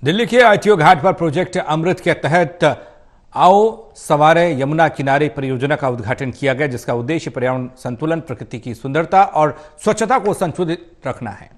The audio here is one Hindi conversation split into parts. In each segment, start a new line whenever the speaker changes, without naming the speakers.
दिल्ली के आईटीओ घाट पर प्रोजेक्ट अमृत के तहत आओ सवारे यमुना किनारे परियोजना का उद्घाटन किया गया, जिसका उद्देश्य पर्यावरण संतुलन, प्रकृति की सुंदरता और स्वच्छता को संतुलित रखना है।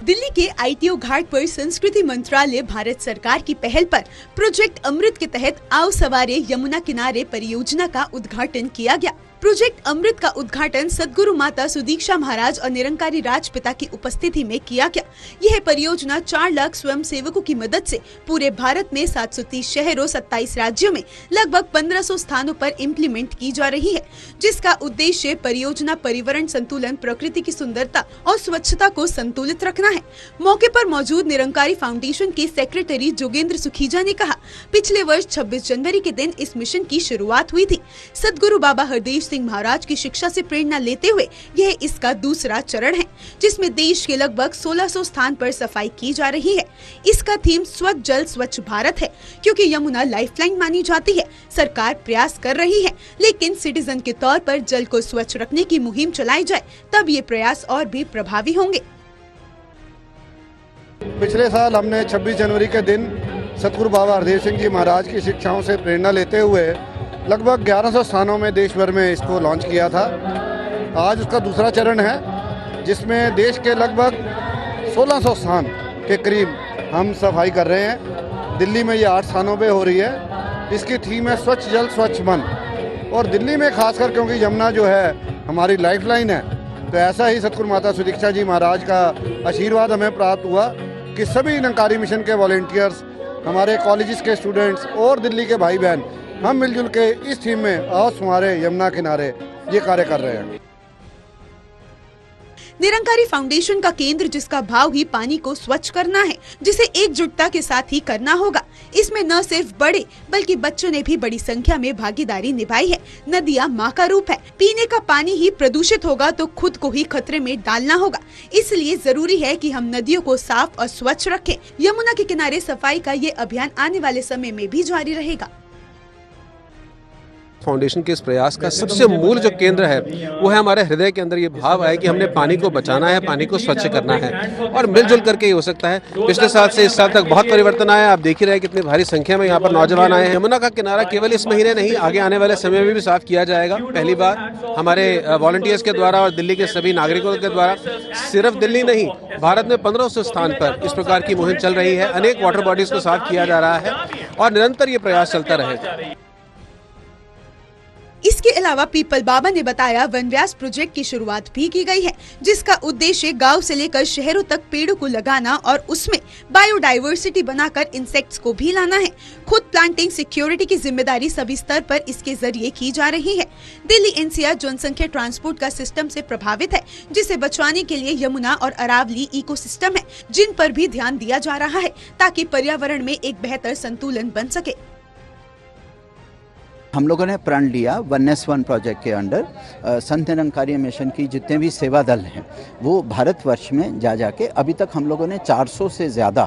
दिल्ली के आईटीओ घाट पर संस्कृति मंत्रालय भारत सरकार की पहल पर प्रोजेक्ट अमृत के तहत आओ सवारे यमुना किनारे परियोजना का उद्घाटन किया गया। प्रोजेक्ट अमृत का उद्घाटन सद्गुरु माता सुदीक्षा महाराज और निरंकारी राजपिता की उपस्थिति में किया गया। यह परियोजना 4 लाख स्वयं सेवकों की मदद से पूरे भारत में 730 शहरों, 27 राज्यों में लगभग 1500 स्थानों पर इम्प्लीमेंट की जा रही है, जिसका उद्देश्य परियोजना पर्यावरण संतुलन, प्रकृति की सुंदरता और स्वच्छता को संतुलित रखना है। मौके पर मौजूद निरंकारी फाउंडेशन के सेक्रेटरी जोगेंद्र सुखीजा ने कहा, पिछले वर्ष 26 जनवरी के दिन इस मिशन की शुरुआत हुई थी। सद्गुरु बाबा हरदेव सिंह महाराज की शिक्षा से प्रेरणा लेते हुए यह इसका दूसरा चरण है, जिसमें देश के लगभग 1600 स्थान पर सफाई की जा रही है। इसका थीम स्वच्छ जल स्वच्छ भारत है, क्योंकि यमुना लाइफलाइन मानी जाती है। सरकार प्रयास कर रही है, लेकिन सिटीजन के तौर पर जल को स्वच्छ रखने की मुहिम चलाई जाए, तब ये प्रयास और भी प्रभावी होंगे।
पिछले साल हमने 26 जनवरी के दिन सतगुरु बाबा हरदेव सिंह जी महाराज की शिक्षाओं से प्रेरणा लेते हुए लगभग 1100 स्थानों में देश भर में इसको लॉन्च किया था। आज उसका दूसरा चरण है, जिसमें देश के लगभग 1600 स्थान के करीब हम सफाई कर रहे हैं। दिल्ली में ये 8 स्थानों पे हो रही है। इसकी थीम है स्वच्छ जल स्वच्छ मन, और दिल्ली में खासकर क्योंकि यमुना जो है हमारी लाइफलाइन है, तो ऐसा ही सतगुरु माता सुदीक्षा जी महाराज का आशीर्वाद हमें प्राप्त हुआ कि सभी निरंकारी मिशन के वॉलेंटियर्स, हमारे कॉलेजेस के स्टूडेंट्स और दिल्ली के भाई बहन हम मिलजुल के इस थीम में आओ हमारे यमुना किनारे ये कार्य कर रहे हैं।
निरंकारी फाउंडेशन का केंद्र, जिसका भाव ही पानी को स्वच्छ करना है, जिसे एकजुटता के साथ ही करना होगा। इसमें न सिर्फ बड़े बल्कि बच्चों ने भी बड़ी संख्या में भागीदारी निभाई है। नदियां माँ का रूप है। पीने का पानी ही प्रदूषित होगा तो खुद को ही खतरे में डालना होगा। इसलिए जरूरी है कि हम नदियों को साफ और स्वच्छ रखें। यमुना के किनारे सफाई का ये अभियान आने वाले समय में भी जारी रहेगा।
फाउंडेशन के इस प्रयास का सबसे मूल जो केंद्र है वो है हमारे हृदय के अंदर ये भाव आया कि हमने पानी को बचाना है, पानी को स्वच्छ करना है, और मिलजुल करके ये हो सकता है। पिछले साल से इस साल तक बहुत परिवर्तन आया। आप देख ही रहे कितनी भारी संख्या में यहाँ पर नौजवान आए हैं। यमुना का किनारा केवल इस महीने नहीं, आगे आने वाले समय में भी साफ किया जाएगा। पहली बार हमारे वॉलंटियर्स के द्वारा और दिल्ली के सभी नागरिकों के द्वारा, सिर्फ दिल्ली नहीं, भारत में 1500 स्थान पर इस प्रकार की मुहिम चल रही है। अनेक वाटर बॉडीज को साफ किया जा रहा है और निरंतर ये प्रयास चलता रहेगा।
इसके अलावा पीपल बाबा ने बताया, वनव्यास प्रोजेक्ट की शुरुआत भी की गई है, जिसका उद्देश्य गांव से लेकर शहरों तक पेड़ों को लगाना और उसमें बायोडायवर्सिटी बनाकर इंसेक्ट्स को भी लाना है। खुद प्लांटिंग सिक्योरिटी की जिम्मेदारी सभी स्तर पर इसके जरिए की जा रही है। दिल्ली एनसीआर जनसंख्या ट्रांसपोर्ट का सिस्टम से प्रभावित है, जिसे बचाने के लिए यमुना और अरावली इकोसिस्टम है, जिन पर भी ध्यान दिया जा रहा है, ताकि पर्यावरण में एक बेहतर संतुलन बन सके।
हम लोगों ने प्रण लिया वननेस वन प्रोजेक्ट के अंडर संत निरंकारी मिशन की जितने भी सेवा दल हैं वो भारतवर्ष में जाके अभी तक हम लोगों ने 400 से ज़्यादा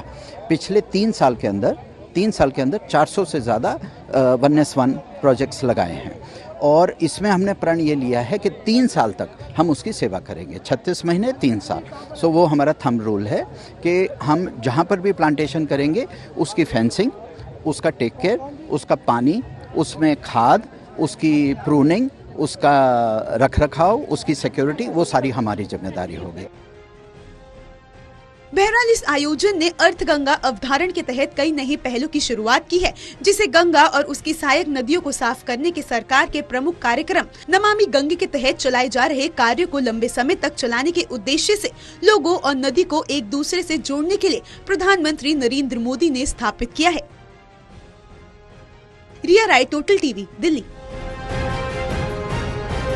पिछले 3 साल के अंदर 400 से ज़्यादा वननेस वन प्रोजेक्ट्स लगाए हैं। और इसमें हमने प्रण ये लिया है कि 3 साल तक हम उसकी सेवा करेंगे। 36 महीने 3 साल। सो वो हमारा थंब रूल है कि हम जहाँ पर भी प्लांटेशन करेंगे उसकी फेंसिंग, उसका टेक केयर, उसका पानी, उसमें खाद, उसकी प्रूनिंग, उसका रखरखाव, उसकी सिक्योरिटी, वो सारी हमारी जिम्मेदारी होगी।
बहरहाल इस आयोजन ने अर्थ गंगा अवधारण के तहत कई नई पहलों की शुरुआत की है, जिसे गंगा और उसकी सहायक नदियों को साफ करने के सरकार के प्रमुख कार्यक्रम नमामि गंगे के तहत चलाए जा रहे कार्यों को लंबे समय तक चलाने के उद्देश्य से लोगों और नदी को एक दूसरे से जोड़ने के लिए प्रधानमंत्री नरेंद्र मोदी ने स्थापित किया है। रिया राय, टोटल टीवी, दिल्ली।